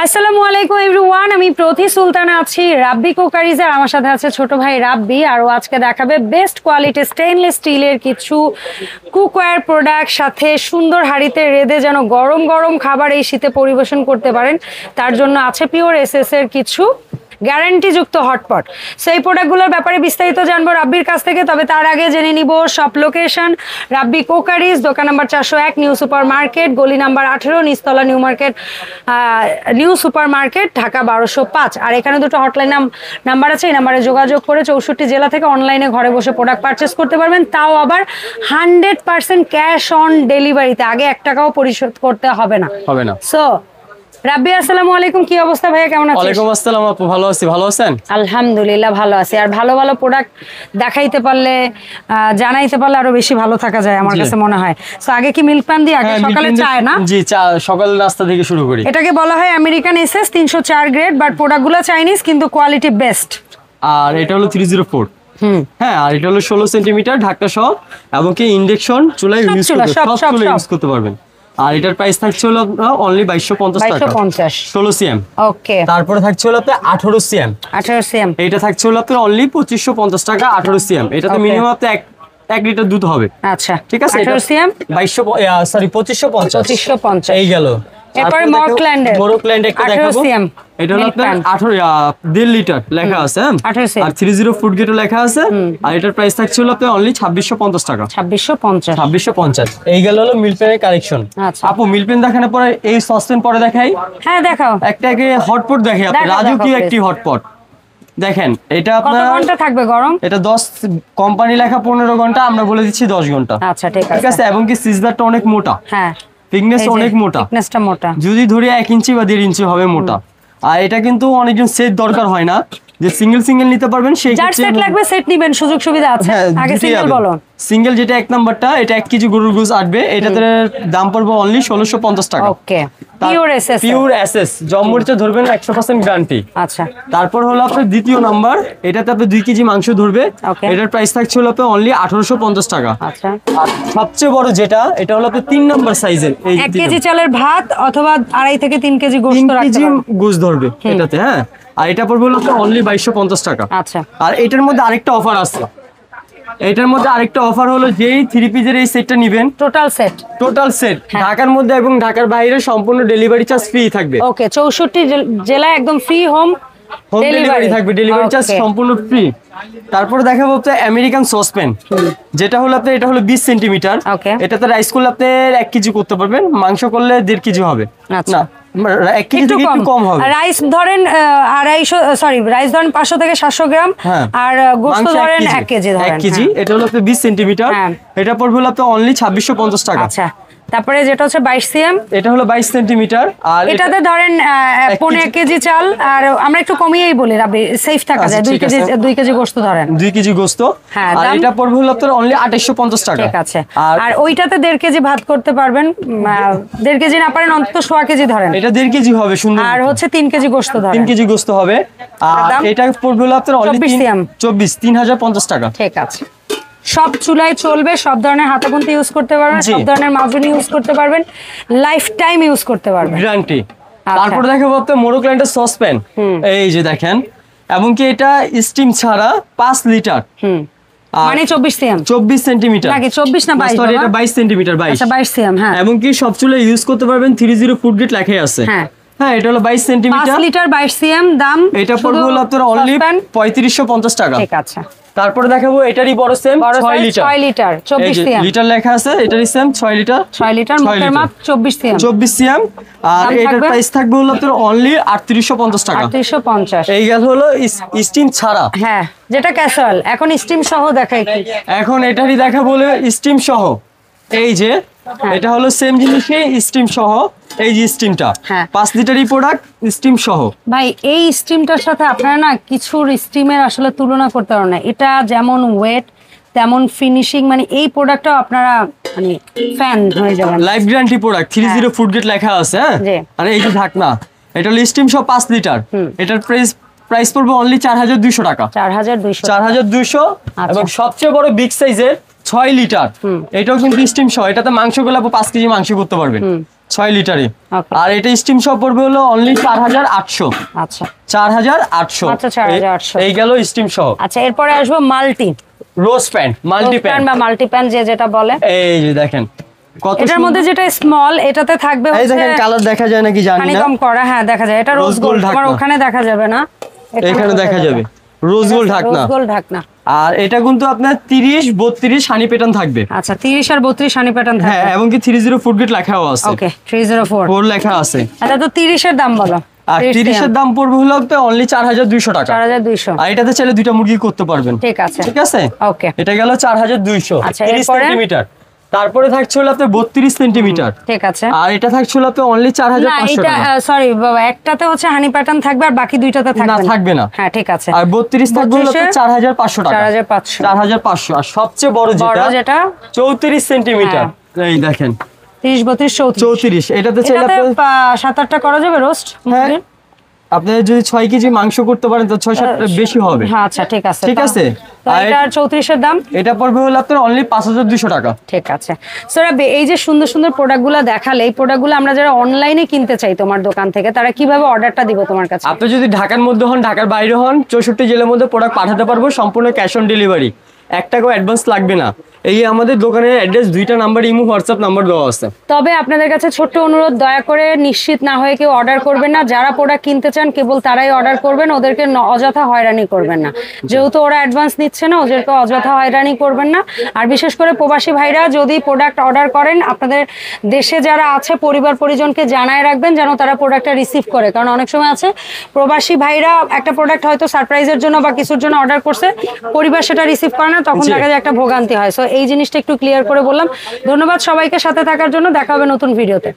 আসসালামু আলাইকুম এভরিওয়ান, আমি প্রতি সুলতানা আছি রাব্বি কুকারিজের। আমার সাথে আছে ছোট ভাই রাব্বি, আর ও আজকে দেখাবে বেস্ট কোয়ালিটি স্টেইনলেস স্টিলের কিছু কুকওয়্যার প্রোডাক্ট, সাথে সুন্দর হাঁড়িতে রেঁধে যেন গরম গরম খাবার এই শীতে পরিবেশন করতে পারেন। তার জন্য আছে পিওর এসএস এর কিছু গ্যারান্টিযুক্ত হটপট। সেই প্রোডাক্টগুলোর ব্যাপারে বিস্তারিত জানবো রাব্বির কাছ থেকে। তবে তার আগে জেনে নিব শপ লোকেশন। রাব্বি কুকারিজ, দোকান নাম্বার 401, নিউ সুপার মার্কেট, গলি নাম্বার 18, নিচতলা নিউ সুপার মার্কেট, ঢাকা 1205। আর এখানে দুটো হটলাইন নাম্বার আছে, এই নাম্বারে যোগাযোগ করে 64 জেলা থেকে অনলাইনে ঘরে বসে প্রোডাক্ট পারচেস করতে পারবেন, তাও আবার 100% ক্যাশ অন ডেলিভারিতে। আগে 1 টাকাও পরিশোধ করতে হবে না। সো রাব্বি, আসসালামু আলাইকুম, কি অবস্থা ভাইয়া, কেমন আছেন? ওয়ালাইকুম আসসালাম আপু, ভালো আছি। ভালো আছেন? আলহামদুলিল্লাহ ভালো আছি। আর ভালো ভালো প্রোডাক্ট দেখাইতে পারলে, জানাইতে পারলে আরো বেশি ভালো থাকা যায় আমার কাছে মনে হয়। সো আগে কি মিল্ক পান দিয়ে আগে সকালে চায় না? জি, চা সকাল নাস্তা থেকে শুরু করি। এটাকে বলা হয় আমেরিকান এসএস 304 গ্রেড, বাট প্রোডাক্টগুলো চাইনিজ কিন্তু কোয়ালিটি বেস্ট। আর এটা হলো 304। হ্যাঁ, আর এটা হলো 16 সেন্টিমিটার ঢাকনা সহ, এবং কি ইন্ডাকশন চুলায় ইউজ করতে পারবেন। আর এটার প্রাইস থাকছে হলো অনলি 2250 টাকা, 16 সিএম। ওকে, তারপরে থাকছে হলো আপনার 18 সিএম। 18 সিএম এটা থাকছে হলো আপনার অনলি 2550 টাকা, 18 সিএম। এটাতে মিনিমাম আপনি 1 লিটার দুধ হবে। আচ্ছা, ঠিক আছে। 18 সিএম 2550 এই গেল। এরপরে মরোক্ল্যান্ড একটা দেখাবো। এটা হলো আপনার 1.5 লিটার লেখা আছে, আর 30 ফুড গেটও লেখা আছে। আর এটার প্রাইস থাকছে হলো আপনার অনলি 2650 টাকা, 2650। এই গেল হলো মিল্কপেনের কালেকশন। আপু, মিল্কপেন দেখানোর পরে এই সসপেন পরে দেখাই। হ্যাঁ দেখাও। একটা আগে হটপট দেখাই আপনি, রাজকীয় একটি হটপট দেখেন। এটা আপনার কত ঘন্টা থাকবে গরম? এটা 10, কোম্পানি লেখা 15 ঘন্টা, আমরা বলে দিচ্ছি 10 ঘন্টা। আচ্ছা, ঠিক আছে। এবং কি সিজনারটা অনেক মোটা। হ্যাঁ, থিকনেস অনেক মোটা, থিকনেসটা মোটা, যদি ধরি 1 ইঞ্চি বা 1.5 ইঞ্চি হবে মোটা। আর এটা কিন্তু অনেকজন সেট দরকার হয় না, যে সিঙ্গেল নিতে পারবেন, সেই যার সেট লাগবে সেট নেবেন, সুযোগ সুবিধা আছে। আগে সিঙ্গেল বলো। সিঙ্গেল যেটা 1 নাম্বারটা, এটা 1 কেজি গরুর গোশত আসবে, এটাতে দাম পড়বে অনলি 1650 টাকা। ওকে, পিওর এসএস জম্মুরিতে ধরবেন 100% গ্যারান্টি। আচ্ছা, তারপর হলো আপনার দ্বিতীয় নাম্বার, এটাতে আপনি 2 কেজি মাংস ধরবে। এটার প্রাইস থাকছে হলো আপনার অনলি 1850 টাকা। আচ্ছা, আর সবচেয়ে বড় যেটা, এটা হলো আপনার 3 নাম্বার সাইজের। এই 1 কেজি চালের ভাত অথবা 2.5 থেকে 3 কেজি গোশত রাখতে পারবেন, গোশত ধরবে এটাতে। হ্যাঁ, আর এটা পড়বে হলো অনলি 2250 টাকা। আচ্ছা, আর এটার মধ্যে আরেকটা অফার আছে। এটার মধ্যে আরেকটা অফার হলো, যেই 3 পিসের এই সেটটা নেবেন, টোটাল সেট ঢাকার মধ্যে এবং ঢাকার বাইরে সম্পূর্ণ ডেলিভারি চার্জ ফ্রি থাকবে। ওকে, 64 জেলায় একদম ফ্রি হোম ডেলিভারি থাকবে, ডেলিভারি চার্জ সম্পূর্ণ ফ্রি। তারপরে দেখাবো আপনার আমেরিকান সসপ্যান, যেটা হলো আপনার, এটা হলো 20 সেন্টিমিটার। এটাতে রাইস করলে আপনি 1 কেজি করতে পারবেন, মাংস করলে 1.5 কেজি হবে। না, 1 কেজি থেকে একটু কম হবে। রাইস ধরেন 500 থেকে 700 গ্রাম, আর গোশত ধরেন 1 কেজি। 1 কেজি, এটা হলো আপনার 20 সেন্টিমিটার। এটা পড়বে হলো আপনার অনলি 2650 টাকা। আচ্ছা, তারপরে যেটা হচ্ছে 22 সিএম, এটা হলো 22 সেন্টিমিটার। আর এটাতে ধরেন 1 কেজি চাল, আর আমরা একটু কমিয়েই বলি রাব্বি, সেফ থাকা যায়। 2 কেজি গোশত ধরেন, 2 কেজি গোশত। আর এটা পড়বে হলো আপনার অনলি 2850 টাকা। ঠিক আছে। আর ওইটাতে 1.5 কেজি ভাত করতে পারবেন, 1.5 কেজি না পারেন অন্তত 1.5 কেজি ধরেন, এটা 1.5 কেজি হবে সুন্দর। আর হচ্ছে 3 কেজি গোশত ধরেন, 3 কেজি গোশত হবে। আর এটা পড়বে হলো আপনার অনলি 3050 টাকা। ঠিক আছে। সব চুলায় চলবে, সব ধরনের হাতাখুন্তি ইউজ করতে পারবেন, সব ধরনের মাজুনি ইউজ করতে পারবেন, লাইফ টাইম ইউজ করতে পারবেন, গ্যারান্টি। তারপর দেখাবো আপনার মরোক্ল্যান্ডের সসপ্যান। এই যে দেখেন, এবং কি এটা স্টিম ছাড়া 5 লিটার, মানে 24 সেন্টিমিটার নাকি 24 না 22? সরি, এটা 22 সেন্টিমিটার। 22 সিএম। হ্যাঁ, এবং কি সব চুলায় ইউজ করতে পারবেন, 30 ফুড গেট লেখাই আছে। হ্যাঁ, এটা হলো 22 সেন্টিমিটার, 5 লিটার 22 সিএম দাম। এটা পড়বে হলো আপনার অনলি 3550 টাকা। ঠিক আছে। তারপরে দেখাবো এটারই বড় সেম 6 লিটার 24 সিএম, লিটার লেখা আছে, এটারই সেম 6 লিটার মুখের মাপ 24 সিএম। আর এটার প্রাইস থাকবে হলো আপনার অনলি 3850 টাকা। 3850। এই গেল হলো স্টিম ছাড়া। হ্যাঁ, যেটা ক্যাসেরোল। এখন স্টিম সহ দেখাই কি, এখন এটারই দেখা বলে স্টিম সহ। এই যে এটা হলো সেম জিনিসই, স্টিম সহ। এই যে স্টিমটা 5 লিটারই প্রোডাক্ট, স্টিম সহ। ভাই, এই স্টিমটার সাথে আপনারা না কিছুর স্টিমের আসলে তুলনা করতে পারেন না। এটা যেমন ওয়েট তেমন ফিনিশিং, মানে এই প্রোডাক্টটাও আপনারা মানে ফ্যান হয়ে যাবেন। Life guarantee product, 30 food gate লেখা আছে। আর এই যে ঢাকনা, এটা হলো স্টিম সহ 5 লিটার। এটার প্রাইস পড়বে অনলি 4200 টাকা। 4200। এবং সবচেয়ে বড় বিগ সাইজের 6 লিটার, এটাও কিন্তু স্টিম সহ। এটাতে মাংস গুলো 5 কেজি মাংস করতে পারবেন। 6 লিটারে। আর এটা স্টিম সহ পড়বে হলো অনলি 4800। আচ্ছা 4800 আচ্ছা 4800 এই গেল স্টিম সহ। আচ্ছা এরপরে আসবো মাল্টি রোজ প্যান্ট, মাল্টি প্যান্ট বা মাল্টি প্যান্ট যেটা বলে। এই যে দেখেন কত এটার মধ্যে যেটা স্মল এটাতে থাকবে এই দেখেন কালার দেখা যায় নাকি জানি না, হানিকম করা। হ্যাঁ দেখা যায়, এটা রোজ গোল্ড। আমার ওখানে দেখা যাবে না, এখানে দেখা যাবে রোজ গোল্ড ঢাকনা। রোজ গোল্ড ঢাকনা। আর এটা কিন্তু আপনার 30 32 হানি প্যাটার্ন থাকবে। আচ্ছা 30 আর 32 হানি প্যাটার্ন থাকবে। হ্যাঁ এবং কি 30 ফুড গেট লেখাও আছে। ওকে 304 লেখা আছে। আচ্ছা তো 30 এর দাম বলো। আর 30 এর দাম পড়বে হলো তো অনলি 4200 টাকা। 4200। আর এটাতে চাইলে দুইটা মুরগি করতে পারবেন। ঠিক আছে ঠিক আছে ওকে। এটা গেল 4200। আচ্ছা 30 সেন্টিমিটার। তারপরে থাকছে হলো আপনার 32 সেন্টিমিটার। ঠিক আছে। আর এটা থাকছে হলো আপনার অনলি 4500 টাকা। না এটা সরি বাবা, একটাতে হচ্ছে হানি প্যাটার্ন থাকবে আর বাকি দুইটাতে থাকবে না। থাকবে না। হ্যাঁ ঠিক আছে। আর 32 থাকবে হলো 4500 টাকা। 4500। আর সবচেয়ে বড় যেটা 34 সেন্টিমিটার। এই দেখেন 30 32 34। এটাতে চাইলে আপনি 7-8টা করা যাবে রোস্ট। হ্যাঁ আপনি যদি 6 কেজি মাংস করতে পারেন তো 6-7টা বেশি হবে। হ্যাঁ আচ্ছা ঠিক আছে। ঠিক আছে। আর এটার 34 এর দাম এটা পড়বে হলো আপনার অনলি 5200 টাকা। ঠিক আছে। স্যার এই যে সুন্দর সুন্দর প্রোডাক্টগুলো দেখালে, এই প্রোডাক্টগুলো আমরা যারা অনলাইনে কিনতে চাই তোমার দোকান থেকে, তারা কিভাবে অর্ডারটা দিব তোমার কাছে? আপনি যদি ঢাকার মধ্যে হন, ঢাকার বাইরে হন, 64 জেলার মধ্যে প্রোডাক্ট পাঠাতে পারবো সম্পূর্ণ ক্যাশ অন ডেলিভারি। 1 টাকাও অ্যাডভান্স লাগবে না। এই আমাদের দোকানের অ্যাড্রেস 2টা নাম্বার, ইমো হোয়াটসঅ্যাপ নাম্বার দেওয়া আছে। তবে আপনাদের কাছে ছোট্ট অনুরোধ, দয়া করে নিশ্চিত না হয়ে কেউ অর্ডার করবেন না। যারা প্রোডাক্ট কিনতে চান কেবল তারাই অর্ডার করবেন, ওদেরকে অযথা হয়রানি করবেন না। যেহেতু ওরা অ্যাডভান্স নিচ্ছে না, ওদেরকে অযথা হয়রানি করবেন না। আর বিশেষ করে প্রবাসী ভাইরা যদি প্রোডাক্ট অর্ডার করেন, আপনাদের দেশে যারা আছে পরিবার পরিজনকে জানায় রাখবেন যেন তারা প্রোডাক্টটা রিসিভ করে। কারণ অনেক সময় আছে প্রবাসী ভাইরা একটা প্রোডাক্ট হয়তো সারপ্রাইজের জন্য বা কিছুর জন্য অর্ডার করছে, পরিবার সেটা রিসিভ করে না, তখন দেখা যায় একটা ভোগান্তি হয়। সো এই জিনিসটা একটু ক্লিয়ার করে বললাম। ধন্যবাদ সবাইকে সাথে থাকার জন্য। দেখা হবে নতুন ভিডিওতে।